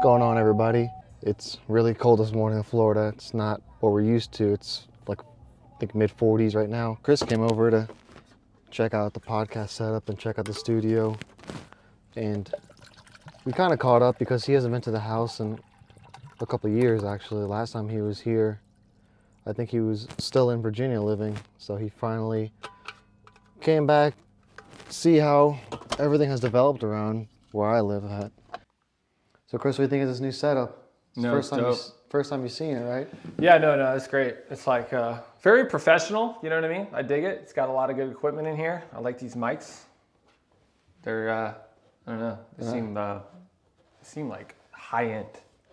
going on, everybody? It's really cold this morning in Florida. It's not what we're used to. It's like, I think mid 40s right now. Chris came over to check out the podcast setup and check out the studio. And we kind of caught up because he hasn't been to the house in a couple of years, actually. Last time he was here, I think he was still in Virginia living. So he finally came back to see how everything has developed around where I live at. So Chris, what do you think of this new setup? It's first time you've seen it, right? Yeah, no, it's great. It's like very professional, you know what I mean? I dig it. It's got a lot of good equipment in here. I like these mics. They're, I don't know, they seem like high-end.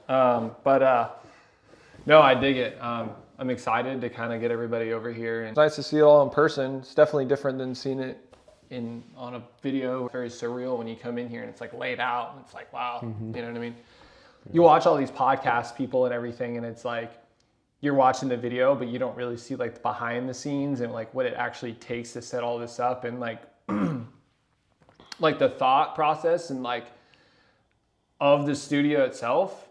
No, I dig it. I'm excited to kind of get everybody over here. And it's nice to see it all in person. It's definitely different than seeing it on a video. Very surreal when you come in here and it's like laid out and it's like, wow, You know what I mean? You watch all these podcast people and everything and it's like you're watching the video but you don't really see like the behind the scenes and like what it actually takes to set all this up and like like the thought process and like of the studio itself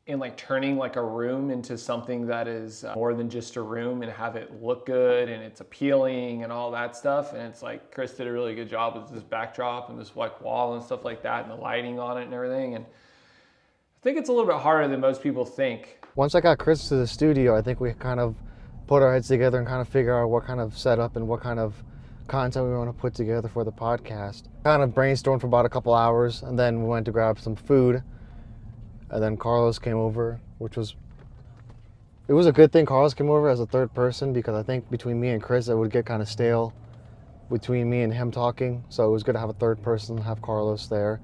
and like turning like a room into something that is more than just a room and have it look good and it's appealing and all that stuff. And it's like Chris did a really good job with this backdrop and this white wall and stuff like that and the lighting on it and everything. And I think it's a little bit harder than most people think. Once I got Chris to the studio, I think we kind of put our heads together and kind of figure out what kind of setup and what kind of content we want to put together for the podcast. Kind of brainstormed for about a couple hours and then we went to grab some food. And then Carlos came over, it was a good thing Carlos came over as a third person because I think between me and Chris, it would get kind of stale between me and him talking. So it was good to have a third person, have Carlos there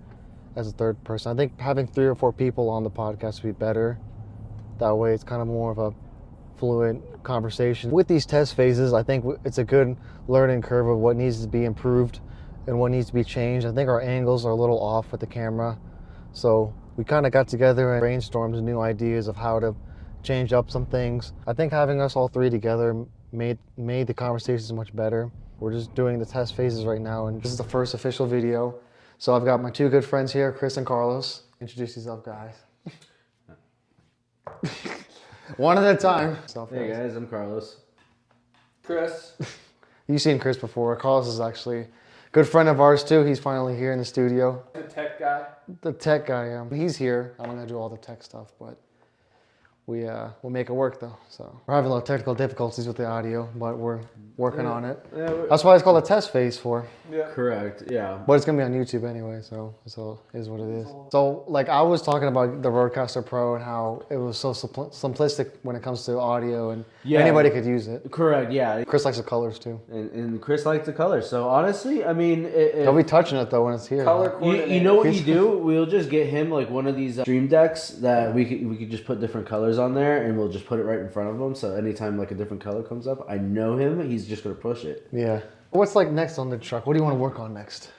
as a third person. I think having 3 or 4 people on the podcast would be better. That way it's kind of more of a fluent conversation. With these test phases, I think it's a good learning curve of what needs to be improved and what needs to be changed. I think our angles are a little off with the camera. So we kind of got together and brainstormed new ideas of how to change up some things. I think having us all 3 together made the conversations much better. We're just doing the test phases right now, and this is the first official video. So I've got my 2 good friends here, Chris and Carlos. Introduce yourself, guys. One at a time. Hey guys, I'm Carlos. Chris. You've seen Chris before. Carlos is actually a good friend of ours too. He's finally here in the studio. The tech guy. The tech guy, yeah. He's here. I'm gonna do all the tech stuff, but we'll make it work though. So we're having a little technical difficulties with the audio, but we're working on it. Yeah, that's why it's called a test phase for. Yeah. Correct, yeah. But it's gonna be on YouTube anyway, so it is what it is. So like I was talking about the Rodecaster Pro and how it was so simplistic when it comes to audio and anybody could use it. Correct, yeah. Chris likes the colors too. And Chris likes the colors. So honestly, I mean, he'll be touching it though when it's here. Color coordinated. You know what you do? We'll just get him like one of these Stream Decks that we could just put different colors on there, and we'll just put it right in front of him. So anytime like a different color comes up, I know him. He's just gonna push it. Yeah. What's like next on the truck? What do you want to work on next?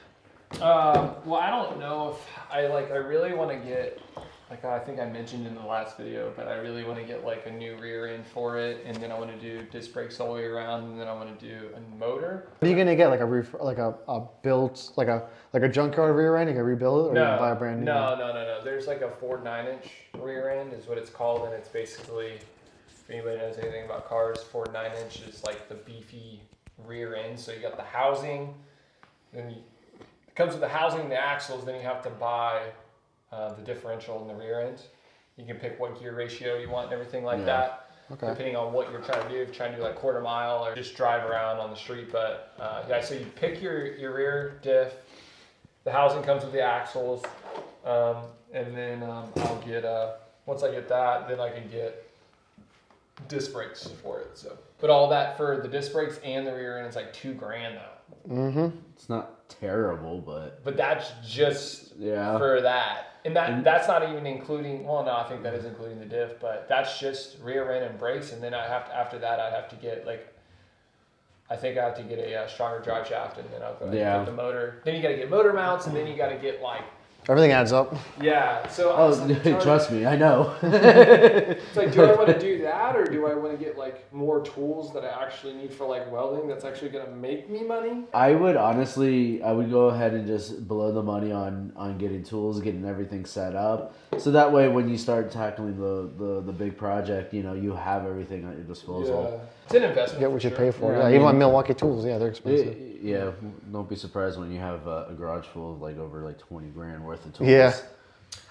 Well, I don't know if I really want to get, like I think I mentioned in the last video, but I really want to get like a new rear end for it, and then I want to do disc brakes all the way around, and then I want to do a motor. Are you gonna get like a built like a junkyard rear end? You can rebuild it, or you can buy a brand new? No. There's like a Ford 9-inch rear end is what it's called, and it's basically, if anybody knows anything about cars, Ford 9-inch is like the beefy rear end. So you got the housing, then it comes with the housing and the axles, then you have to buy the differential in the rear end. You can pick what gear ratio you want and everything like that. Okay. Depending on what you're trying to do, if you're trying to do like quarter mile or just drive around on the street. But so you pick your rear diff, the housing comes with the axles, and then I'll get, once I get that, then I can get disc brakes for it. So, but all that for the disc brakes and the rear end is like $2,000 though. Mm-hmm. It's not terrible, but that's just for that, and that's not even including. Well, no, I think that is including the diff, but that's just rear end and brakes, and then after that I'd have to get I think I have to get a stronger drive shaft, and then I'll go ahead and put the motor. Then you got to get motor mounts, and then you got to get like Everything adds up. Yeah. So I Oh, was like, trying to- trust me, I know. It's like, do I want to do that, or do I want to get like more tools that I actually need for like welding that's actually gonna make me money? I would honestly, I would go ahead and just blow the money on getting tools, getting everything set up, so that way when you start tackling the big project, you know, you have everything at your disposal. Yeah. It's an investment. Get what for you sure. pay for. Yeah, Yeah, I even mean- my Milwaukee tools, yeah, they're expensive. Yeah, don't be surprised when you have a garage full of like over like 20 grand worth of tools. Yeah.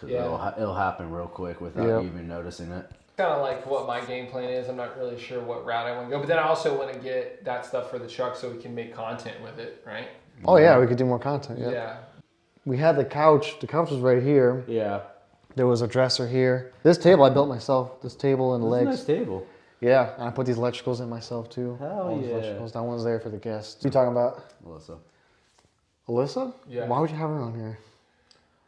'Cause Yeah. it'll happen real quick without Yeah. you even noticing it. Kind of like what my game plan is. I'm not really sure what route I want to go, but then I also want to get that stuff for the truck so we can make content with it, right? Oh yeah, we could do more content. Yeah. Yeah. We had the couch. The couch was right here. Yeah. There was a dresser here. This table I built myself. This table and That's a legs. nice table. Yeah, and I put these electricals in myself too. Hell All these yeah. electricals. That one's there for the guests. You talking about Melissa. Alyssa? Yeah. Why would you have her on here?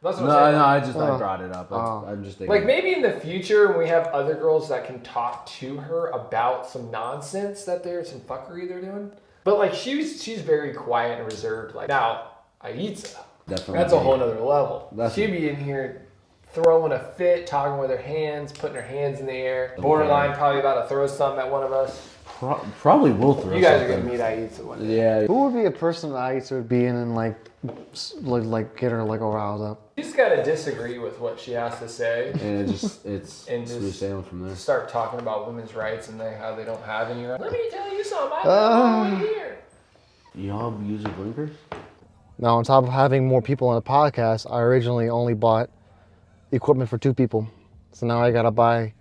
That's what No, I'm saying. no, I Oh. brought it up. Oh. I'm just thinking. Like maybe in the future when we have other girls that can talk to her about some nonsense that there's some fuckery they're doing. But like she's very quiet and reserved. Like now, Aitza, Definitely. that's a whole nother level. That's- She'd be in here throwing a fit, talking with her hands, putting her hands in the air. Borderline probably about to throw something at one of us. Probably will throw You guys are something. gonna meet Aitza one day. Yeah. Who would be a person that I would be in and like get her like all riled up? You just gotta disagree with what she has to say. And it's And smooth just- sailing from there. Start talking about women's rights and how they don't have any. Let me tell you something. I Ah. know here. Y'all use your blinkers? Now, on top of having more people on the podcast, I originally only bought equipment for 2 people. So now I gotta buy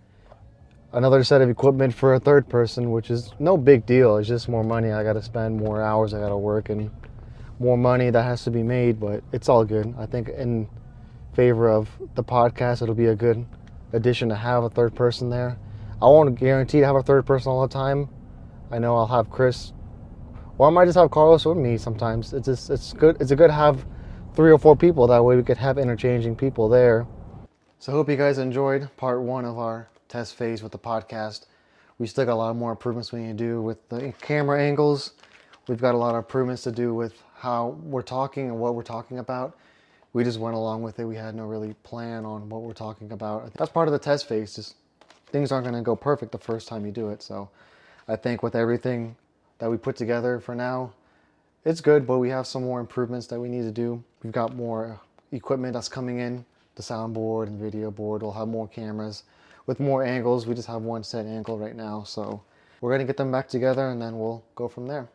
another set of equipment for a third person, which is no big deal. It's just more money. I gotta spend more hours. I gotta work and more money that has to be made, but it's all good. I think in favor of the podcast, it'll be a good addition to have a third person there. I won't guarantee to have a third person all the time. I know I'll have Chris, or I might just have Carlos or me sometimes. It's good. It's a good to have 3 or 4 people. That way we could have interchanging people there. So I hope you guys enjoyed part 1 of our test phase with the podcast. We still got a lot more improvements we need to do with the camera angles. We've got a lot of improvements to do with how we're talking and what we're talking about. We just went along with it. We had no really plan on what we're talking about. That's part of the test phase. Just things aren't going to go perfect the first time you do it. So I think with everything that we put together for now, it's good, but we have some more improvements that we need to do. We've got more equipment that's coming in, the soundboard and video board. We'll have more cameras with more angles. We just have one set angle right now. So we're going to get them back together and then we'll go from there.